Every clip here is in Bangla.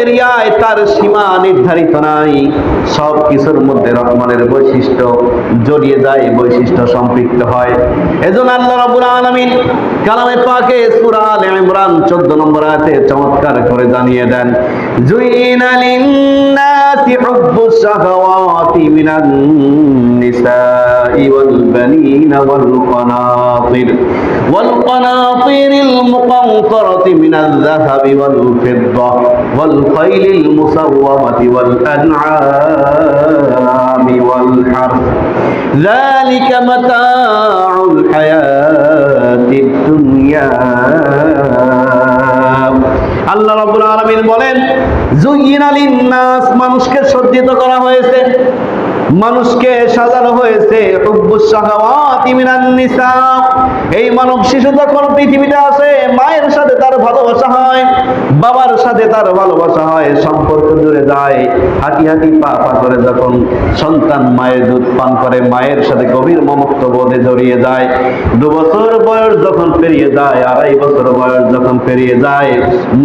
এরিয়ায় তার সীমা নির্ধারিত নাই। সব কিছুর মধ্যে রহমানের বৈশিষ্ট্য জড়িয়ে যায়, বৈশিষ্ট্য সম্পৃক্ত হয়। এজন্য আল্লাহ রাব্বুল আলামিন কালামে পাকে সূরা আলে ইমরান 14 নম্বর আয়াতে চমৎকার করে জানিয়ে দেন, জুইনা লিন-নাসি হুব্বুশ শাহাওয়াতি মিনান নিসাই ওয়াল বানিনা ওয়াল কনাতিরিল মুকানতারাতি মিনাল যাহাবি ওয়াল ফিদ্দা ওয়াল খাইলিল মুসাওওয়ামাতি ওয়াল আনআমি ওয়াল হারথ যালিকা মাতাউল হায়াতিদ দুনিয়া। আল্লাহ রাব্বুল আলামিন বলেন, যুয়িনা লিন-নাস, মানুষকে সজ্জিত করা হয়েছে, মানুষকে সাজানো হয়েছে হুব্বুশ শাহাওয়াতি মিনান নিসা। এই মানব শিশু যখন পৃথিবীতে আসে, মায়ের সাথে তার ভালোবাসা হয়, বাবার সাথে তার ভালোবাসা হয়, সম্পর্ক জুড়ে যায়। হাঁটি হাঁটি পা পা করে যখন সন্তান মায়ের দুধ পান করে, মায়ের সাথে গভীর মমত্ব বোধে জড়িয়ে যায়। 2 বছর বয়স যখন পেরিয়ে যায়, 2.5 বছর বয়স যখন পেরিয়ে যায়,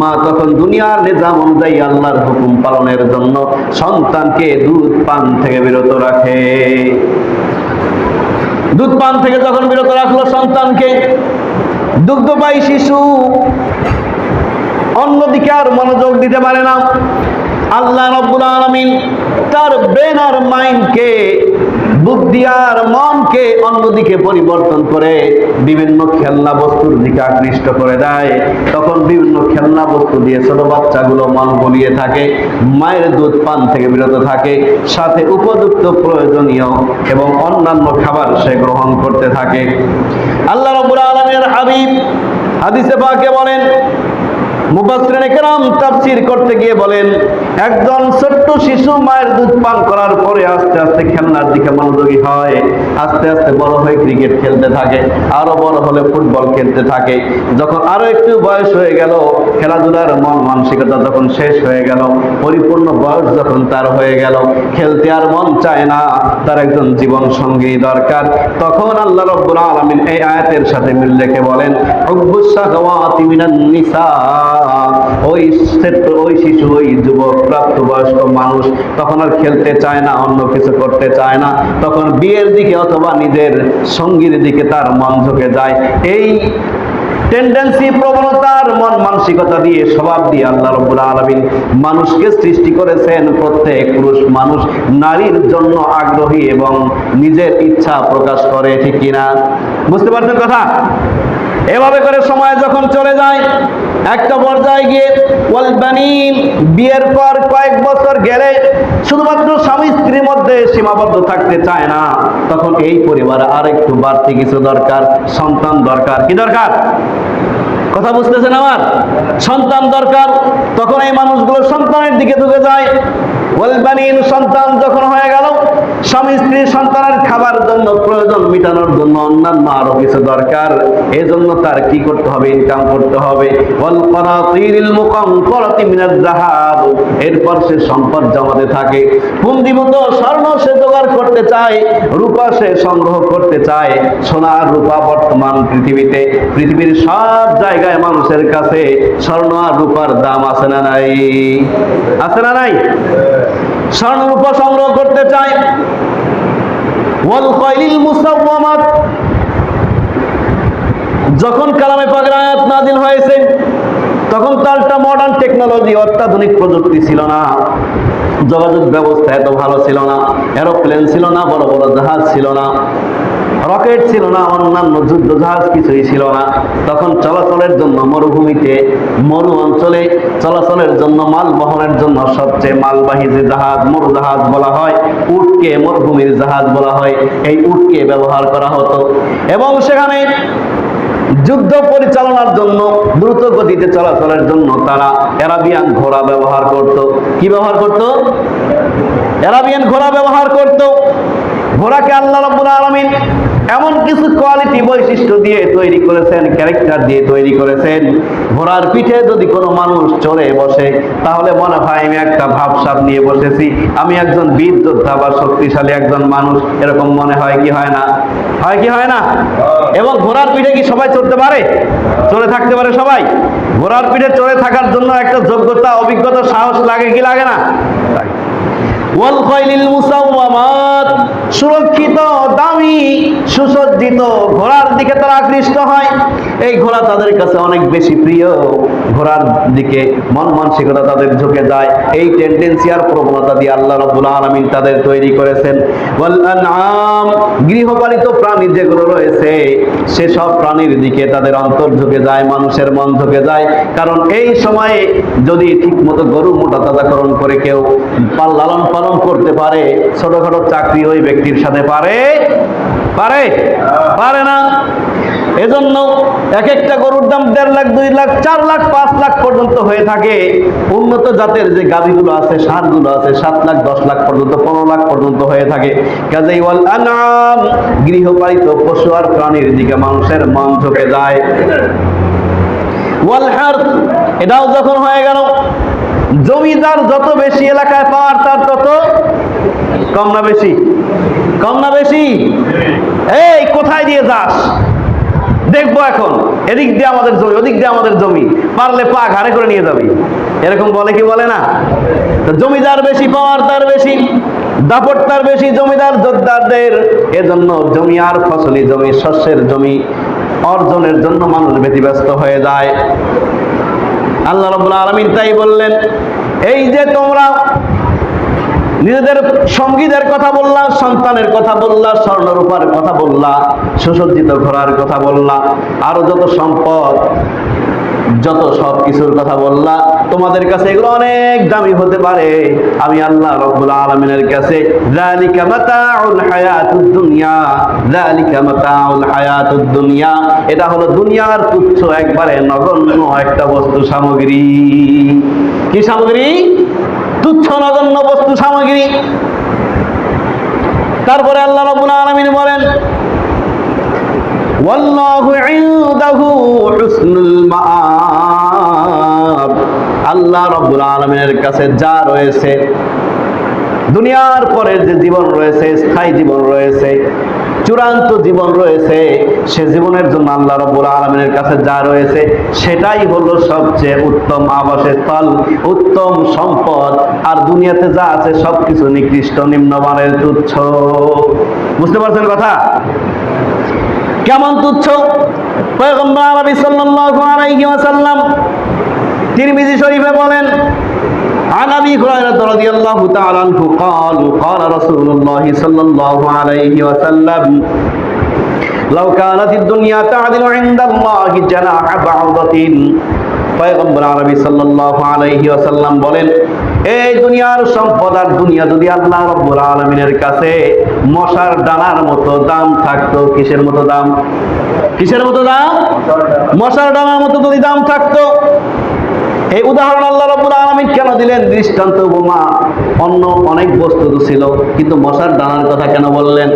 মা তখন দুনিয়ার নিজাম অনুযায়ী আল্লাহর হুকুম পালনের জন্য সন্তানকে দুধ পান থেকে বিরত রাখে। দুধ পান থেকে যখন বিরত রাখলো সন্তানকে, দুগ্ধপায়ী শিশু অন্যদিকে আর মনোযোগ দিতে পারে না। আল্লাহ রাব্বুল আলামিন তার ব্রেন আর মাইন্ডকে, বুদ্ধি আর মনকে অন্যদিকে পরিবর্তন করে বিভিন্ন খেলনা বস্তুর দিকে আকৃষ্ট করে দেয়। তখন বিভিন্ন খেলনা বস্তু দিয়ে ছোট বাচ্চাগুলো মন ভুলিয়ে থাকে, মায়ের দুধ পান থেকে বিরত থাকে, সাথে উপযুক্ত প্রয়োজনীয় এবং অন্যান্য খাবার সে গ্রহণ করতে থাকে। আল্লাহ রাব্বুল আলামিনের হাবিব হাদিসে পাকে বলেন, মুফাসসিরিনে কেরাম তাফসীর করতে গিয়ে বলেন, একজন ছোট্ট শিশু মায়ের দুধ পান করার পরে আস্তে আস্তে খেলনার দিকে মনোযোগী হয়, আস্তে আস্তে বড় হয়ে ক্রিকেট খেলতে থাকে, আরো বড় হলে ফুটবল খেলতে থাকে। যখন আরো একটু বয়স হয়ে গেল, খেলাধুলার মন মানসিকতা যখন শেষ হয়ে গেল, পরিপূর্ণ বয়স যখন তার হয়ে গেল, খেলতে আর মন চায় না, তার একজন জীবন সঙ্গী দরকার। তখন আল্লাহ রাব্বুল আলামিন এই আয়াতের সাথে মিল রেখে বলেন, হুব্বুশ শাহাওয়াতি মিনান নিসা। ওই শিশু, ওই যুবক, প্রাপ্তবয়স্ক মানুষ তখন আর খেলতে চায় না, অন্য কিছু করতে চায় না, তখন বিয়ের দিকে অথবা নিজের সঙ্গীর দিকে তার মন ঝুঁকে যায়। এই টেন্ডেন্সি, প্রবণতার মন মানসিকতা দিয়ে, স্বভাব দিয়ে আল্লাহ রাব্বুল আলামিন মানুষকে সৃষ্টি করেছেন। প্রত্যেক পুরুষ মানুষ নারীর জন্য আগ্রহী এবং নিজের ইচ্ছা প্রকাশ করে, ঠিক কিনা? বুঝতে পারছেন কথা? এভাবে করে সময় যখন চলে যায়, একটা পর্যায়ে গিয়ে ওয়াল বানিন, বিয়ের পর কয়েক বছর গেলে শুধুমাত্র স্বামী স্ত্রীর মধ্যে সীমাবদ্ধ থাকতে চায় না, তখন এই পরিবারে আরেকটু বাড়তি কিছু দরকার, সন্তান দরকার। কি দরকার? কথা বুঝতেছেন আমার? সন্তান দরকার। তখন এই মানুষগুলো সন্তানের দিকে ঢুকে যায়। ওয়াল বানিন, সন্তান যখন হয়ে গেল, স্বামী স্ত্রী সন্তানের খাবার জন্য, প্রয়োজন মিটানোর জন্য অন্যান্য আরো কিছু দরকার। এজন্য তার কি করতে হবে? ইনকাম করতে হবে। ওয়াল কনাতিরিল মুকানতারাতি মিনাজ যাহাব, এরপর সে সম্পদ জমাতে থাকে। পুঞ্জীভূত স্বর্ণ সে জোগাড় করতে চায়, রূপা সে সংগ্রহ করতে চায়। সোনা আর রূপা বর্তমান পৃথিবীর সব জায়গায় মানুষের কাছে স্বর্ণ আর রূপার দাম আছে না নাই? আছে না নাই? স্বর্ণ রূপা সংগ্রহ করতে চায়। ওয়াল খাইলিল মুসাওওয়ামাত, যখন কালামে পাকের আয়াত নাযিল হয়েছে তখন তারটা মডার্ন টেকনোলজি, অত্যাধুনিক প্রযুক্তি ছিল না, যোগাযোগ ব্যবস্থা এত ভালো ছিল না, এরোপ্লেন ছিল না, বড় বড় জাহাজ ছিল না, রকেট ছিল না, অন্যান্য যুদ্ধ জাহাজ কিছুই ছিল না। তখন চলাচলের জন্য মরুভূমিতে, মরু অঞ্চলে চলাচলের জন্য, মাল বহনের জন্য সবচেয়ে মালবাহী যে জাহাজ, মরু জাহাজ বলা হয়, উটকে মরুভূমির জাহাজ বলা হয়, এই উটকে ব্যবহার করা হতো। এবং সেখানে যুদ্ধ পরিচালনার জন্য, দ্রুত গতিতে চলাচলের জন্য তারা অ্যারাবিয়ান ঘোড়া ব্যবহার করত। কি ব্যবহার করত? অ্যারাবিয়ান ঘোড়া ব্যবহার করত। ঘোড়াকে আল্লাহ রাব্বুল আলামিন এমন কিছু কোয়ালিটি বৈশিষ্ট্য দিয়ে তৈরি করেছেন, ক্যারেক্টার দিয়ে তৈরি করেছেন, ঘোড়ার পিঠে যদি কোনো মানুষ চড়ে বসে তাহলে মনে হয় আমি একটা ভাবসাব নিয়ে বসেছি, আমি একজন বীর যোদ্ধা বা শক্তিশালী একজন মানুষ, এরকম মনে হয় কি হয় না? হয় কি হয় না? এবং ঘোড়ার পিঠে কি সবাই চড়তে পারে? চড়ে থাকতে পারে সবাই? ঘোড়ার পিঠে চড়ে থাকার জন্য একটা যোগ্যতা, অভিজ্ঞতা, সাহস লাগে কি লাগে না? ওয়াল খাইলিল মুসাওয়ামাত, সুরক্ষিত, দামি, সুসজ্জিত ঘোড়ার দিকে তারা আকৃষ্ট হয়। এই ঘোড়া তাদের কাছে অনেক বেশি প্রিয়, ঘোড়ার দিকে মন মানসিকতা তাদের ঝুঁকে যায়। এই টেন্ডেন্সি আর প্রবণতা দিয়ে আল্লাহ রাব্বুল আলামিন তাদের তৈরি করেছেন। ওয়াল আনআম, গৃহপালিত প্রাণী যেগুলো রয়েছে সেসব প্রাণীর দিকে তাদের অন্তর ঝুঁকে যায়, মানুষের মন ঝুঁকে যায়। কারণ এই সময়ে যদি ঠিকমতো গরু মোটা তাজাকরণ করে কেউ লালন পালন করতে পারে, ছোটখাটো চাকরি ওই ব্যক্তির সাথে পারে পারে পারে না। এজন্য এক একটা গরুর দাম 1.5 লাখ, 2 লাখ, 4 লাখ, 5 লাখ পর্যন্ত হয়ে থাকে। উন্নত জাতের যে গাভীগুলো আছে, ষাঁড়গুলো আছে, 7 লাখ, 10 লাখ পর্যন্ত, 15 লাখ পর্যন্ত হয়ে থাকে। কাজেই ওয়াল আনআম, গৃহপালিত পশু আর প্রাণীর দিকে মানুষের মন ঝুঁকে যায়। ওয়াল হারথ, এটাও যখন হয়ে গেল, জমিদার যত বেশি এলাকায় পাওয়ার তার তত কম না বেশি? কম না বেশি? এই কোথায় দিয়ে যাস, দেখবো এখন, এদিক দিয়ে আমাদের জমি, ওদিক দিয়ে আমাদের জমি, পারলে পা ঘাড়ে করে নিয়ে যাবি, এরকম বলে কি বলে না? তো জমিদার বেশি, পাওয়ার তার বেশি, দাপট তার বেশি জমিদার যোদ্ধারদের। এজন্য জমি আর ফসলি জমি, শস্যের জমি অর্জনের জন্য মানুষ ব্যতিব্যস্ত হয়ে যায়। আল্লাহ রাব্বুল আলামিন তাই বললেন, এই যে তোমরা নিজেদের সঙ্গীদের কথা বললা, সন্তানের কথা বললা, স্বর্ণরূপার কথা বললা, সুসজ্জিত ঘোড়ার কথা বললা, আরো যত সম্পদ, যত সব কিছুর কথা বললা, তোমাদের কাছে এগুলো অনেক দামি হতে পারে। আমি আল্লাহ রাব্বুল আলামিনের কাছে যালিকা মাতাউল হায়াতুদ দুনিয়া, যালিকা মাতাউল হায়াতুদ দুনিয়া, এটা হলো দুনিয়ার তুচ্ছ একবারে নগণ্য একটা বস্তু সামগ্রী। কি সামগ্রী? তুচ্ছ নগণ্য বস্তু সামগ্রী। তারপরে আল্লাহ রাব্বুল আলামিন বলেন, ওয়াল্লাহু ইনদাহু হুসনুল মাআব, আল্লাহ রাব্বুল আলামিনের কাছে যা রয়েছে, দুনিয়ার পরের যে জীবন রয়েছে, স্থায়ী জীবন রয়েছে, চূড়ান্ত জীবন রয়েছে, সে জীবনের জন্য আল্লাহ রাব্বুল আলামিনের কাছে যা রয়েছে সেটাই হলো সবচেয়ে উত্তম আবাসস্থল, উত্তম সম্পদ। আর দুনিয়াতে যা আছে সবকিছু নিকৃষ্ট, নিম্নমানের, তুচ্ছ। বুঝতে পারছেন কথা? কেমন তুচ্ছ? পয়গম্বর আরবি সাল্লাল্লাহু আলাইহি ওয়াসাল্লাম তিরমিজি শরীফে বলেন, عن أبي هريرة رضي الله تعالى عنه قال قال رسول الله صلى الله عليه وسلم لو كانت الدنيا تعدل عند الله جناح بعوضة। পয়গম্বর আরবি সাল্লাল্লাহু আলাইহি ওয়াসাল্লাম বলেন, এই দুনিয়ার সম্পদ আর দুনিয়া যদি আল্লাহ রাব্বুল আলামিনের কাছে মশার ডানার মতো দাম থাকতো। কিসের মতো দাম? কিসের মতো দাম? মশার ডানার মতো যদি দাম থাকতো। এই উদাহরণ আল্লাহ রাব্বুল আলামিন কেন দিলেন? দৃষ্টান্ত উপমা অন্য অনেক বস্তু তো ছিল, কিন্তু মশার ডানার কথা কেন বললেন?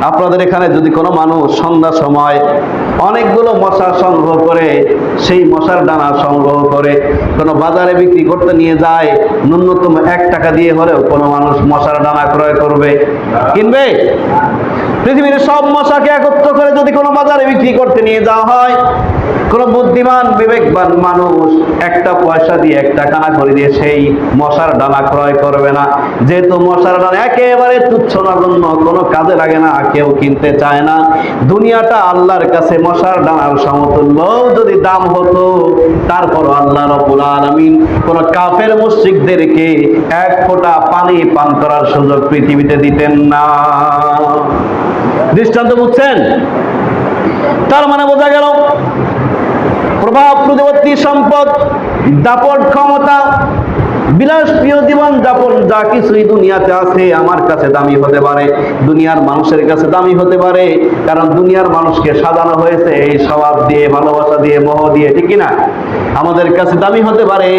আপনাদের এখানে যদি কোনো মানুষ সন্ধ্যার সময় অনেকগুলো মশা সংগ্রহ করে, সেই মশার ডানা সংগ্রহ করে কোনো বাজারে বিক্রি করতে নিয়ে যায়, ন্যূনতম 1 টাকা দিয়ে হলেও কোনো মানুষ মশার ডানা ক্রয় করবে? কিনবে? পৃথিবীর সব মশাকে একত্র করে যদি কোনো বাজারে বিক্রি করতে নিয়ে যাওয়া হয়, কোন বুদ্ধিমান বিবেকবান মানুষ 1 পয়সা দিয়ে 1 টাকা করে দিয়ে সেই মশার ডানা ক্রয় করবে না। যেহেতু মশার ডানা একেবারে তুচ্ছ নগণ্য, কোনো কাজে লাগে না, কেউ কিনতে চায় না। দুনিয়াটা আল্লাহর কাছে মশার ডানার সমতুল্য যদি দাম হতো, তারপর আল্লাহ রাব্বুল আলামিন কোন কাফের মুশরিকদেরকে 1 ফোঁটা পানি পান করার সুযোগ পৃথিবীতে দিতেন না। দৃষ্টান্ত বুঝছেন? তার মানে বোঝা গেল, প্রভাব প্রতিপত্তি, সম্পদ, দাপট, ক্ষমতা, বিলাসপ্রিয় জীবন যাপন, যা কিছুই দুনিয়াতে আছে আমার কাছে দামি হতে পারে, দুনিয়ার মানুষের কাছে দামি হতে পারে। কারণ দুনিয়ার মানুষকে সাজানো হয়েছে এই স্বভাব দিয়ে, ভালোবাসা দিয়ে, মোহ দিয়ে, ঠিক কিনা? আমাদের কাছে দামি হতে পারে,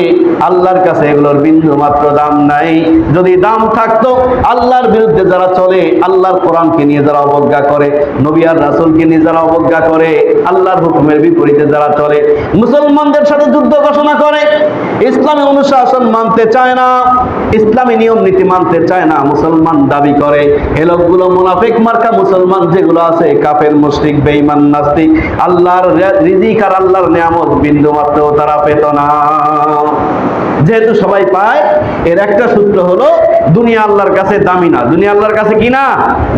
আল্লাহর কাছে এগুলোর বিন্দু মাত্র দাম নাই। যদি দাম থাকতো, আল্লাহর বিরুদ্ধে যারা চলে, আল্লাহর কোরআনকে নিয়ে যারা অবজ্ঞা করে, নবী আর রাসূলকে নিয়ে যারা অবজ্ঞা করে, আল্লাহর হুকুমের বিপরীতে যারা চলে, মুসলমানদের সাথে যুদ্ধ ঘোষণা করে, ইসলামী অনুশাসন মানতে চায় না, ইসলামী নিয়ম নীতি মানতে চায় না, মুসলমান দাবি করে, এ লোকগুলো মুনাফিক মার্কা মুসলমান যেগুলো আছে, কাফের, মুশরিক, বেঈমান, নাস্তিক, আল্লাহর রিজিক আর আল্লাহর নিয়ামত বিন্দু মাত্র তারা পেত না। যেহেতু সবাই পায়, এর একটা সূত্র হলো দুনিয়া আল্লাহর কাছে দামি না। দুনিয়া আল্লাহর কাছে কি না?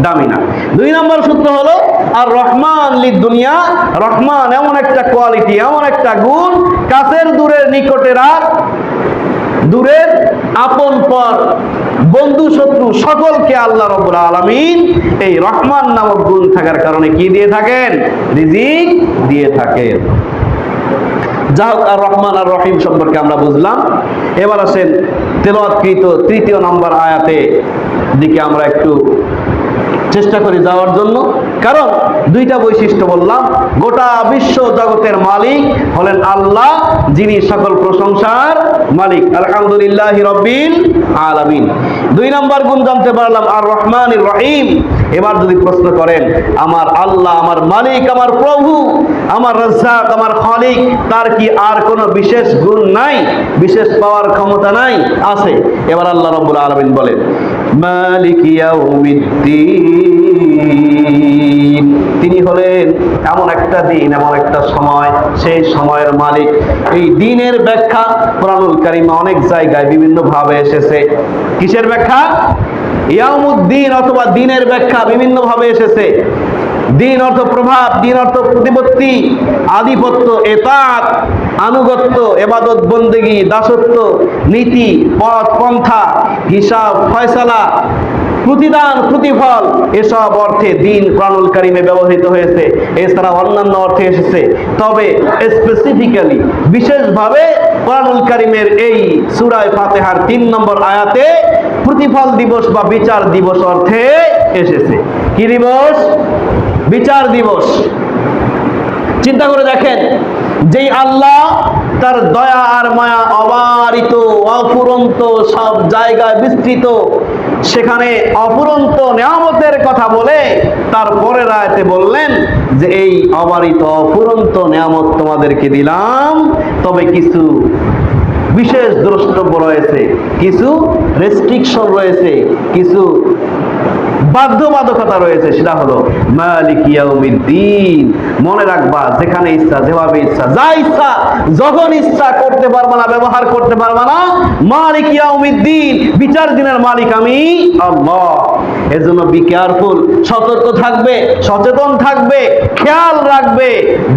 দামি না। 2 নম্বর সূত্র হলো আর রহমান লিদ দুনিয়া, রহমান এমন একটা কোয়ালিটি, এমন একটা গুণ, কাছের দূরের নিকটের আর দূরের আপন পর, বন্ধু শত্রু সকলকে আল্লাহ রাব্বুল আলামিন এই রহমান নামক গুণ থাকার কারণে কি দিয়ে থাকেন? রিজিক দিয়ে থাকেন। যা হোক, আর রহমান আর রহিম সম্পর্কে আমরা বুঝলাম। এবার আসেন তেলাওয়াতকৃত 3 নম্বর আয়াতে দিকে আমরা একটু চেষ্টা করি যাওয়ার জন্য। কারণ 2টা বৈশিষ্ট্য বললাম। গোটা বিশ্ব জগতের মালিক হলেন আল্লাহ, যিনি সকল প্রশংসার মালিক। আলহামদুলিল্লাহি রাব্বিল আলামিন। 2 নম্বর গুণ জানতে পারলাম আর রহমানির রহিম। এবার যদি প্রশ্ন করেন, আমার আল্লাহ, আমার মালিক, আমার প্রভু, আমার রাজ্জাক, আমার খালিক, তার কি আর কোনো বিশেষ গুণ নাই? বিশেষ পাওয়ার ক্ষমতা নাই? আছে। এবার আল্লাহ রাব্বুল আলামিন বলেন, মালিক ইয়াউমিদ্দিন, তিনি হলেন এমন একটা দিন, এমন একটা সময়, সেই সময়ের মালিক। এই দিনের ব্যাখ্যা কোরআনুল কারীমে অনেক জায়গায় বিভিন্ন ভাবে এসেছে। কিসের ব্যাখ্যা? ইয়াউমুদ্দিন অথবা দিনের ব্যাখ্যা বিভিন্ন ভাবে এসেছে। দিন অর্থ প্রভাব, দিন অর্থ প্রতিপত্তি, আধিপত্য, এতাত, আনুগত্য, ইবাদত, বন্দেগী, দাসত্ব, নীতি, পথ, পন্থা, হিসাব, ফয়সালা, প্রতিদান, প্রতিফল, এসব অর্থে দিন কোরআনুল কারীমে ব্যবহৃত হয়েছে। এছাড়া অন্যান্য অর্থে এসেছে। তবে স্পেসিফিক্যালি, বিশেষভাবে কোরআনুল কারীমের এই সূরা ফাতিহার 3 নম্বর আয়াতে প্রতিফল দিবস বা বিচার দিবস অর্থে এসেছে। কি দিবস? বিচার দিবস। চিন্তা করে দেখেন, যেই আল্লাহ তার দয়া আর মায়া অবারিত, অফুরন্ত, সব জায়গায় বিস্তৃত, সেখানে অফুরন্ত নিয়ামতের কথা বলে তার পরের আয়াতে বললেন যে এই অবারিত অফুরন্ত নিয়ামত তোমাদেরকে দিলাম, তবে কিছু বিশেষ দ্রষ্টব্য রয়েছে, কিছু রেস্ট্রিকশন রয়েছে, কিছু বাধ্যবাধকতা রয়েছে। সেটা হলো মালিক ইয়াউমিদ্দিন। মনে রাখবা, যেখানে ইচ্ছা, যেভাবে ইচ্ছা, যা ইচ্ছা, যখন ইচ্ছা করতে পারবা না, ব্যবহার করতে পারবা না। মালিক ইয়াউমিদ্দিন, বিচার দিনের মালিক আমি আল্লাহ। এজন্য বি কেয়ারফুল, সতর্ক থাকবে, সচেতন থাকবে, খেয়াল রাখবে,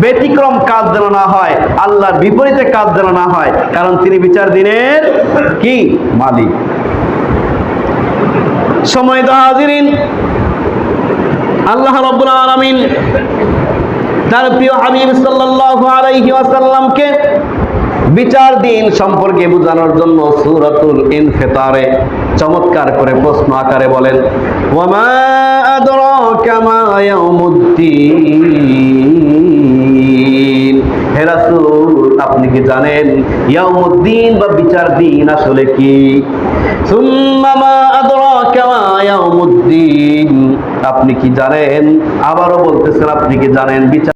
ব্যতিক্রম কাজ যেন না হয়, আল্লাহর বিপরীতে কাজ যেন না হয়, কারণ তিনি বিচার দিনের কি? মালিক। সম্মানিত হাজিরিন, আল্লাহ রাব্বুল আলামিন তার প্রিয় হাবিব সাল্লাল্লাহু আলাইহি ওয়াসাল্লামকে বিচার দিন সম্পর্কে বোঝানোর জন্য সূরাতুল ইনফিতারে চমৎকার করে প্রশ্ন আকারে বলেন, ওয়া মা আদরাকা মা ইয়াউমুদ্দিন। হে রাসূল, আপনি কি জানেন ইয়াউমুদ্দিন বা বিচার দিন আসলে কি? সুম্মা মা আদরাকা মা ইয়াউমুদ্দিন, আপনি কি জানেন? আবারও বলতেছেন, আপনি কি জানেন বিচার